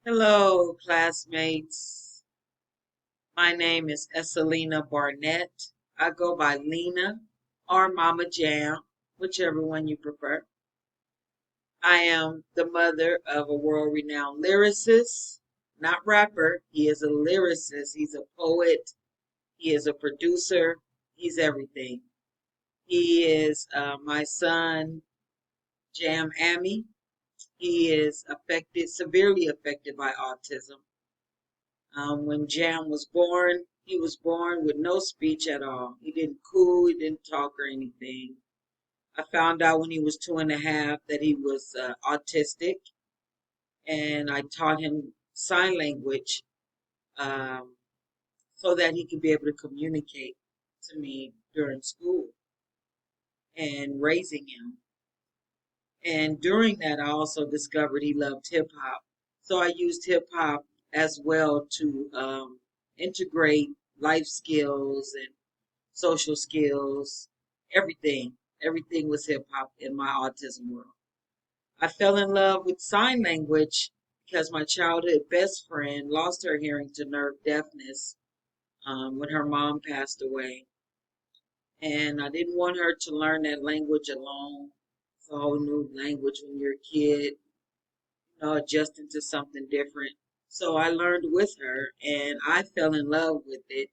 Hello, classmates. My name is Esselina Barnett. I go by Lena or Mama Jam, whichever one you prefer. I am the mother of a world renowned lyricist, not rapper. He is a lyricist, he's a poet, he is a producer, he's everything. He is my son, Jam Amy. He is severely affected by autism. When Jam was born, he was born with no speech at all. He didn't coo, he didn't talk or anything. I found out when he was 2.5 that he was autistic, and I taught him sign language um, so that he could be able to communicate to me during school and raising him. And during that, I also discovered he loved hip hop. So I used hip hop as well to integrate life skills and social skills, everything. Everything was hip hop in my autism world. I fell in love with sign language because my childhood best friend lost her hearing to nerve deafness when her mom passed away. And I didn't want her to learn that language alone. It's a whole new language when you're a kid, adjusting to something different. So I learned with her and I fell in love with it.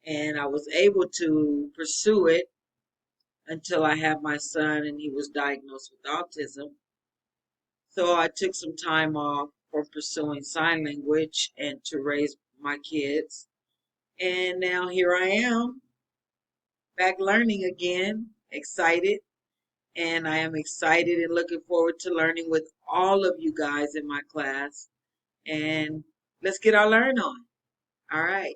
And I was able to pursue it until I had my son and he was diagnosed with autism. So I took some time off from pursuing sign language and to raise my kids. And now here I am, back learning again, excited. And I am excited and looking forward to learning with all of you guys in my class. And let's get our learn on. All right.